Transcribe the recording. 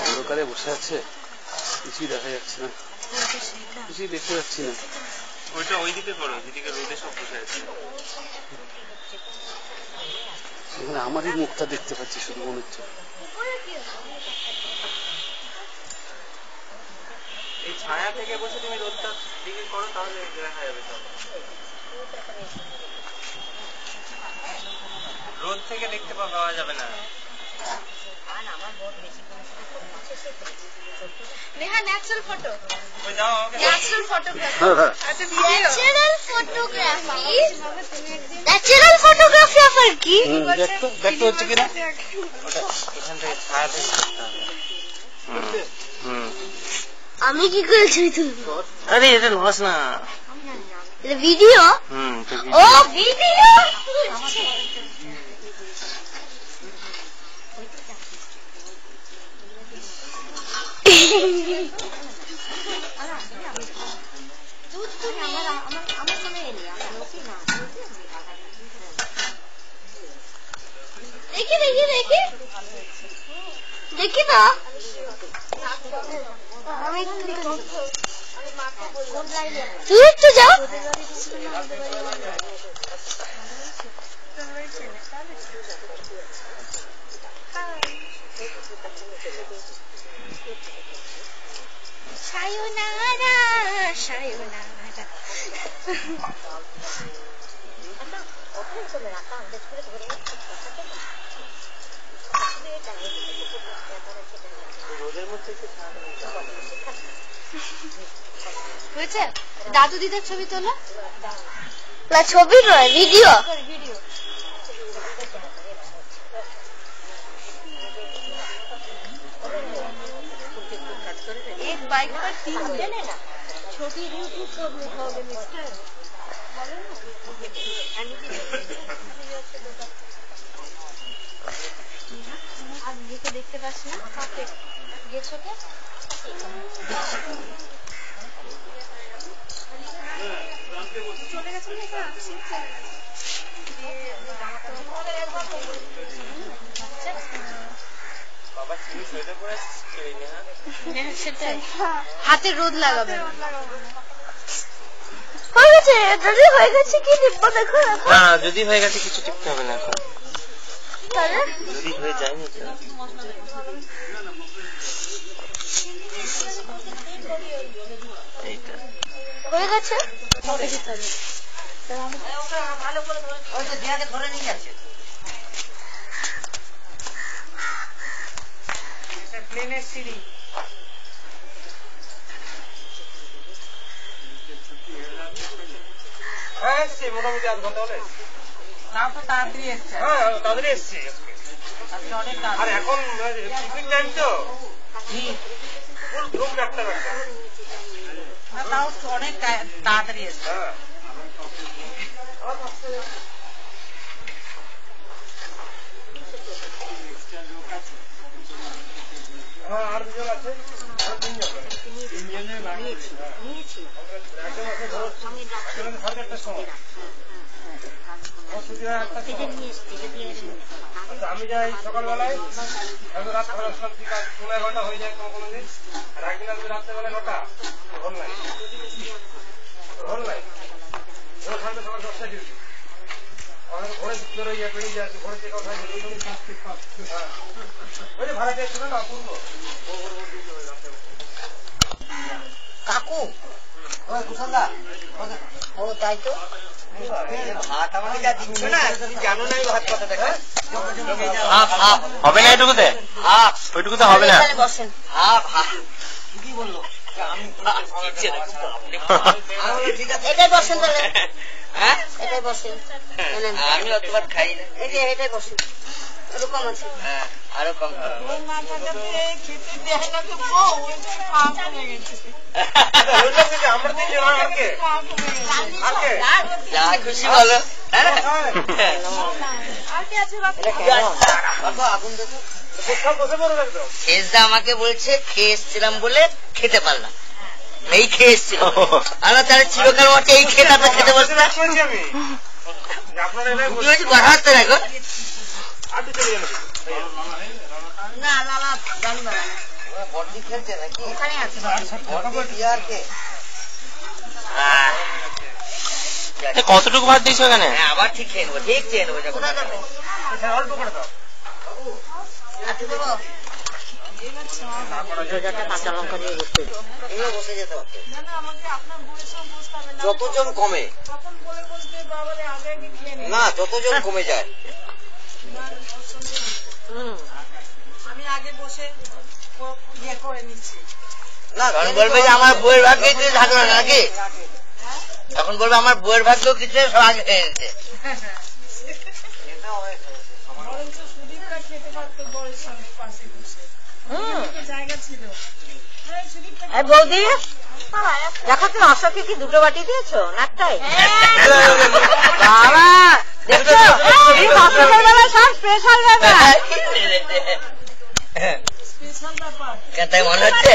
অন্ধকারে বসে আছে, কিছুই দেখা যাচ্ছে না, কিছুই দেখতে যাচ্ছি না। ওইটা ওইদিকে করো, যেদিকে রোদে সব বসে আছে। এখানে আমারই মুখটা দেখতে পাচ্ছি শুধু মনে হচ্ছে। এই ছায়া থেকে বসে তুমি রোদটা দিকে করো, তাহলে দেখা যাবে সব। রোদ থেকে দেখতে পাওয়া যাবে না। नेहा नेचुरल फोटो जाओ नेचुरल फोटोग्राफी ন্যাচারাল ফটোগ্রাফার কি দেখতে হচ্ছে কিনা এখান থেকে ছায়া দেখতে হবে। আমি কি করে ছবি তুলবো? আরে এটা লস না, এটা ভিডিও। ও ভিডিও। দেখি দেখি দেখি দেখি না তুই একটু যাও। সায়োনারা সায়োনারা হয়েছে। দাদু দিদার ছবি তোলো না, ছবি নয় ভিডিও। ভিডিও एक बाइक पर 3 जने ना छोटी यूट्यूब सब लिखोगे मिस्टर आज दिखे देखते पास ना काफे गेছো কে চলে গেছে না এখানে আসছে বাবা চিনি সোয়েটার পরে সেটাই হাতে রোদ লাগাবে হয়ে গেছে যদি হয়ে গেছে কি টিপবো দেখো এখন। না, যদি হয়ে গেছে কিছু টিপতে হবে না এখন, তাহলে যদি হয়ে যায়নি তো এইটা হয়ে গেছে। ভালো করে ওই তো জিয়াকে ধরে নিয়ে যাচ্ছে এটা প্লেনের সিঁড়ি হ্যাঁ সে মোটামুটি আধ ঘন্টা হলে নাও তো তাড়াতাড়ি এসছে হ্যাঁ তাড়াতাড়ি এসছি অনেক আর এখন পিকনিক টাইম তো ফুল ধুম একটা ব্যাপার তাও অনেক তাড়াতাড়ি এসছে হ্যাঁ হ্যাঁ আর দুজন আছে আর তিনজনের একজন আছে ধরো 4:30টার সময় আচ্ছা আমি যাই সকালবেলায়, রাত 11:30 হয়ে যায় কোনো দিন, আর একদিন আসবে রাত্রেবেলায় 9টা অনলাইন অনলাইন সকাল 10টায় ডিউটি। আমাকে ঘরে বেরোয় বেরিয়ে যাচ্ছে, ঘরে থেকে ওঠায় হ্যাঁ ওই যে ভাড়া ছিল না অপূর্ব কাকু ওই কুসুমদা ও তাই তো ভাত আমাকে যা দিচ্ছ না তুমি জানো না ভাত কত টাকা হবে না এটুকুতে, ওইটুকুতে হবে না। বসেন কি বললো আমি ঠিক আছে এটাই বসেন তাহলে। হ্যাঁ এটাই বসেন, আমি অতবার খাই না, এই যে এটাই বসেন, আরো কম আছে। হ্যাঁ আরো কম খেতে দেয় না তো বউ কমে গেছে আমরা তিনজন যা খুশি বলো। খেসদা আমাকে বলছে খেয়ে এসছিলাম বলে খেতে পারলাম, এই খেয়ে এসছিল আমরা তাহলে চিরকাল মাঠে এই খেতাটা খেতে বলছে না আপনারা বাড়াতে রাখো। জানি না বডি খেলছে নাকি ওখানে আছে কতটুকু ভাত দিয়েছো এখানে? আবার ঠিক খেয়ে নেবো, ঠিক খেয়ে নেবো। কোথায় যাবো? অল্প করে দাও। আচ্ছা দেবো কাঁচা লঙ্কা দিয়ে বসতে এভাবে বসে যেতে পারতো যতজন কমে না, যতজন কমে যায়। আমি আগে বসে ইয়ে করে নিচ্ছি না, তখন বলবে যে আমার বইয়ের ভাগ্যে কিছু থাকলো না নাকি, তখন বলবে আমার বইয়ের ভাগ্যেও কিছু সব আগে হয়ে গেছে। বৌদি দেখো তুমি অশোকে কি দুটো বাটি দিয়েছো নাকটাই বাবা দেখছো অশোকের বেলা সব স্পেশাল ব্যাপার তাই মনে হচ্ছে